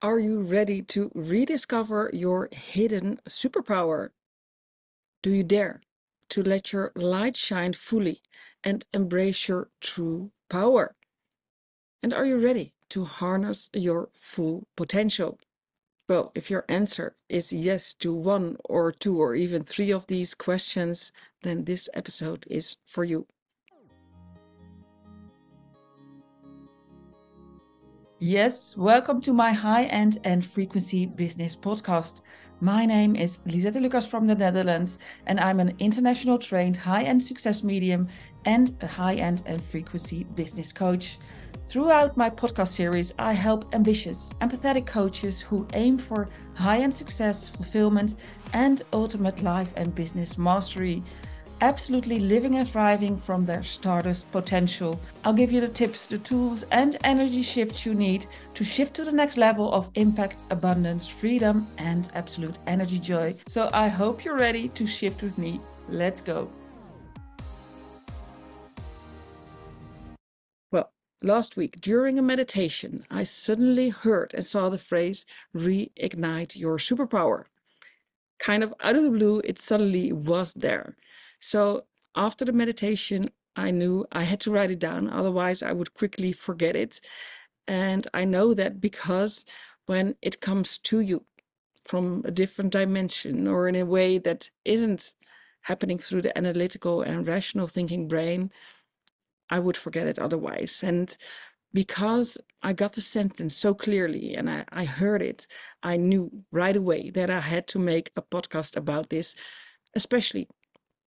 Are you ready to rediscover your hidden superpower? Do you dare to let your light shine fully and embrace your true power? And are you ready to harness your full potential? Well, if your answer is yes to one or two or even three of these questions, then this episode is for you. Yes, welcome to my high-end and frequency business podcast. My name is Lisette Lucas from the Netherlands, and I'm an international trained high-end success medium and a high-end and frequency business coach. Throughout my podcast series, I help ambitious, empathetic coaches who aim for high-end success, fulfillment, and ultimate life and business mastery, absolutely living and thriving from their stardust potential. I'll give you the tips, the tools, and energy shifts you need to shift to the next level of impact, abundance, freedom, and absolute energy joy. So I hope you're ready to shift with me. Let's go. Well, last week during a meditation, I suddenly heard and saw the phrase reignite your superpower. Kind of out of the blue, it suddenly was there. So after the meditation, I knew I had to write it down, otherwise I would quickly forget it. And I know that because when it comes to you from a different dimension or in a way that isn't happening through the analytical and rational thinking brain, I would forget it otherwise. And because I got the sentence so clearly and I heard it, I knew right away that I had to make a podcast about this, especially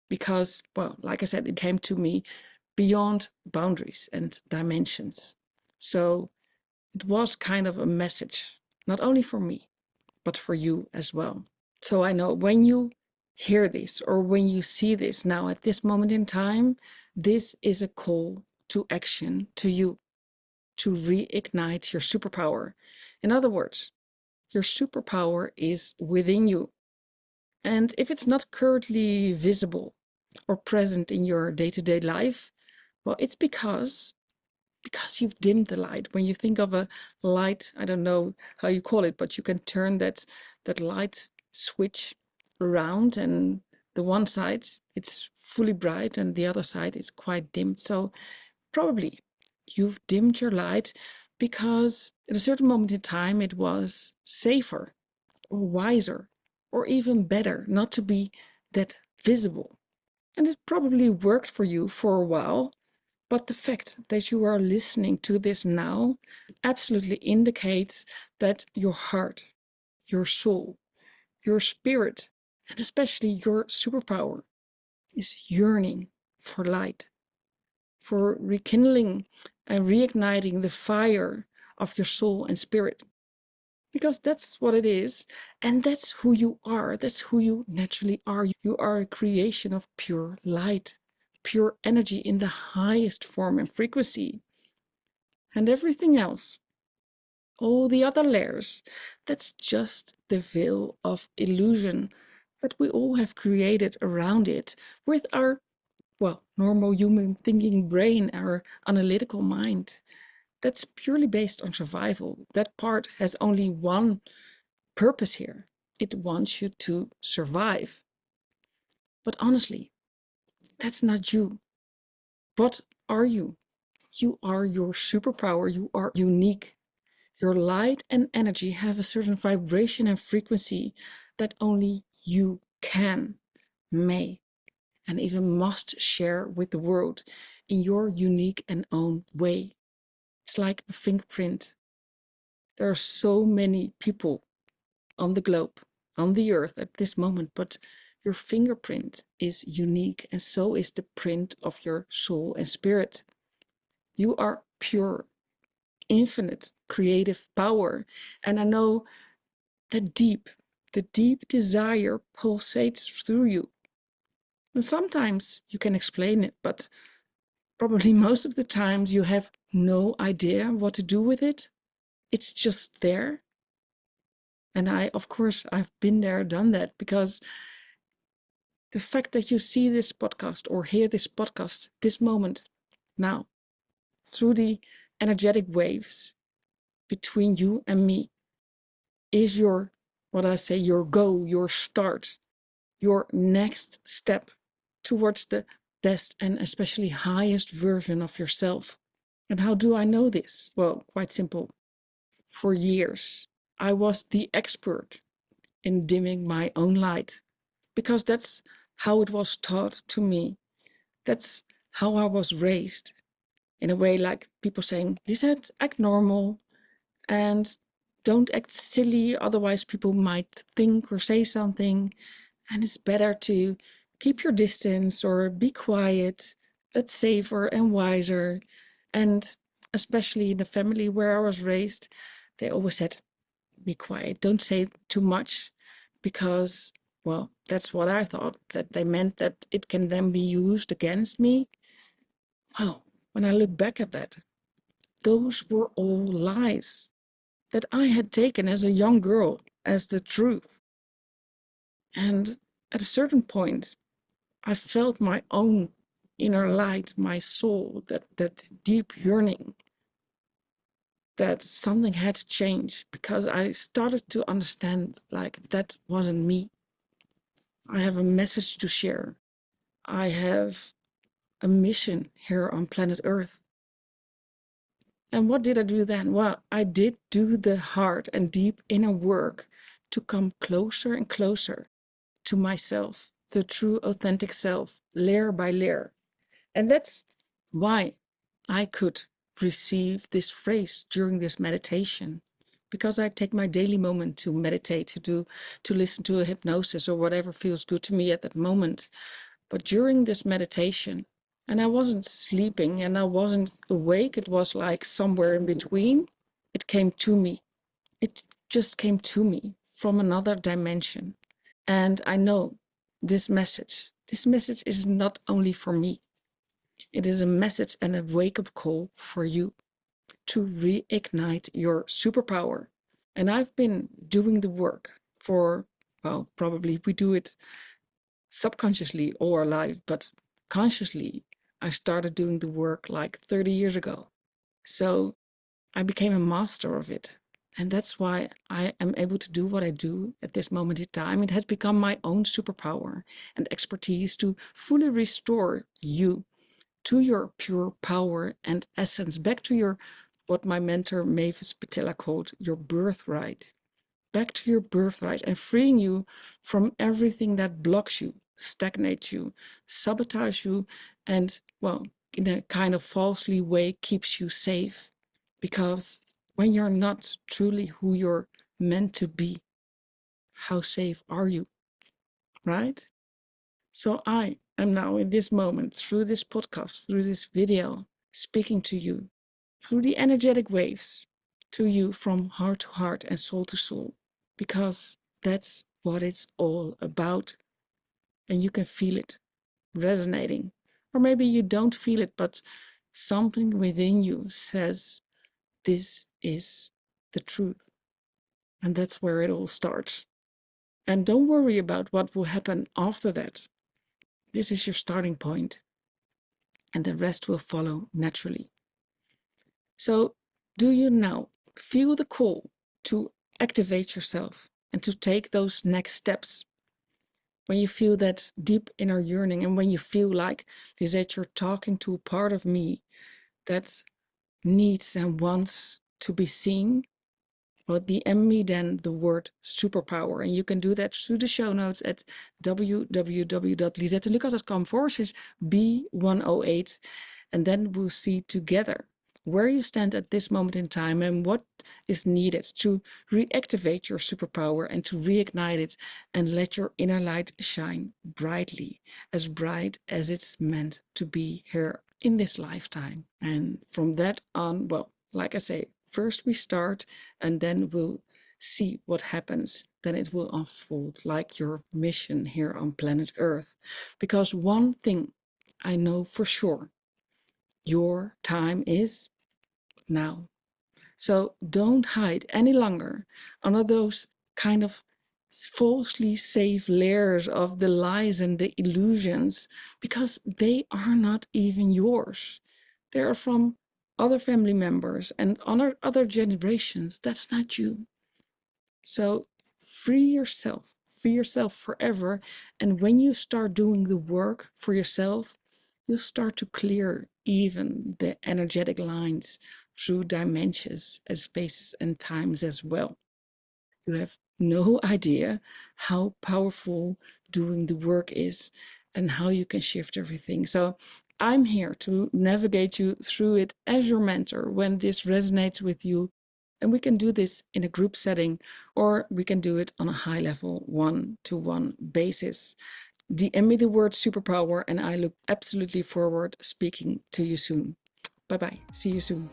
because, well, like I said, it came to me beyond boundaries and dimensions. So it was kind of a message, not only for me, but for you as well. So I know when you hear this or when you see this now at this moment in time, this is a call to action to you to reignite your superpower. In other words, your superpower is within you. And if it's not currently visible or present in your day-to-day life, well, it's because you've dimmed the light. When you think of a light, I don't know how you call it, but you can turn that light switch around, and the one side it's fully bright and the other side is quite dimmed. So probably you've dimmed your light because at a certain moment in time it was safer or wiser or even better not to be that visible. And it probably worked for you for a while, but the fact that you are listening to this now absolutely indicates that your heart, your soul, your spirit, and especially your superpower is yearning for light, for rekindling and reigniting the fire of your soul and spirit. Because that's what it is, and that's who you are. That's who you naturally are. You are a creation of pure light, pure energy in the highest form and frequency. And everything else, all the other layers, that's just the veil of illusion that we all have created around it with our, well, normal human thinking brain, our analytical mind. That's purely based on survival. That part has only one purpose here. It wants you to survive. But honestly, that's not you. What are you? You are your superpower. You are unique. Your light and energy have a certain vibration and frequency that only you can, may, and even must share with the world in your unique and own way. It's like a fingerprint. There are so many people on the globe, on the earth at this moment, but your fingerprint is unique, and so is the print of your soul and spirit. You are pure, infinite, creative power. And I know the deep desire pulsates through you. And sometimes you can explain it, but probably most of the times you have no idea what to do with it. It's just there. And of course, I've been there, done that, because the fact that you see this podcast or hear this podcast this moment now through the energetic waves between you and me, is your, what I say, your go, your start, your next step towards the best and especially highest version of yourself. And how do I know this? Well, quite simple. For years, I was the expert in dimming my own light because that's how it was taught to me. That's how I was raised. In a way, like people saying, Lisette, act normal and don't act silly, otherwise people might think or say something. And it's better to keep your distance or be quiet. That's safer and wiser. And especially in the family where I was raised, they always said, be quiet, don't say too much, because, well, that's what I thought, that they meant that it can then be used against me. Well, when I look back at that, those were all lies that I had taken as a young girl as the truth. And at a certain point, I felt my own inner light, my soul, that deep yearning, that something had to change, because I started to understand, like, that wasn't me. I have a message to share. I have a mission here on planet Earth. And what did I do then? Well, I did do the hard and deep inner work to come closer and closer to myself, the true authentic self, layer by layer. And that's why I could receive this phrase during this meditation, because I take my daily moment to meditate, to listen to a hypnosis or whatever feels good to me at that moment. But during this meditation, and I wasn't sleeping and I wasn't awake, it was like somewhere in between, it came to me. It just came to me from another dimension. And I know this message is not only for me. It is a message and a wake-up call for you to reignite your superpower. And I've been doing the work for, well, probably we do it subconsciously all our life, but consciously, I started doing the work like 30 years ago. So I became a master of it. And that's why I am able to do what I do at this moment in time. It has become my own superpower and expertise to fully restore you to your pure power and essence, back to your, what my mentor Mavis Patella called, your birthright. Back to your birthright and freeing you from everything that blocks you, stagnates you, sabotages you, and, well, in a kind of falsely way keeps you safe. Because when you're not truly who you're meant to be, how safe are you, right? So I am now in this moment, through this podcast, through this video, speaking to you through the energetic waves, to you from heart to heart and soul to soul, because that's what it's all about. And you can feel it resonating. Or maybe you don't feel it, but something within you says, this is the truth. And that's where it all starts. And don't worry about what will happen after that. This is your starting point, and the rest will follow naturally. So, do you now feel the call to activate yourself and to take those next steps? When you feel that deep inner yearning, and when you feel like, Lisette, you're talking to a part of me that needs and wants to be seen, well, DM me then the word superpower. And you can do that through the show notes at www.lisettelucas.com/B108. And then we'll see together where you stand at this moment in time and what is needed to reactivate your superpower and to reignite it and let your inner light shine brightly, as bright as it's meant to be here in this lifetime. And from that on, well, like I say, first we start and then we'll see what happens. Then it will unfold like your mission here on planet Earth. Because one thing I know for sure, your time is now. So don't hide any longer under those kind of falsely safe layers of the lies and the illusions, because they are not even yours. They are from other family members and other generations. That's not you. So free yourself forever. And when you start doing the work for yourself, you'll start to clear even the energetic lines through dimensions and spaces and times as well. You have no idea how powerful doing the work is and how you can shift everything. So I'm here to navigate you through it as your mentor when this resonates with you. And we can do this in a group setting, or we can do it on a high level, one-to-one basis. DM me the word superpower, and I look absolutely forward speaking to you soon. Bye-bye. See you soon.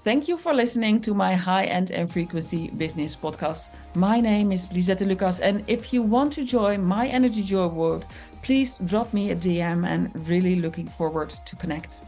Thank you for listening to my High-End and Frequency Business podcast. My name is Lisette Lucas, and if you want to join my EnergyJoy world, please drop me a DM, and really looking forward to connect.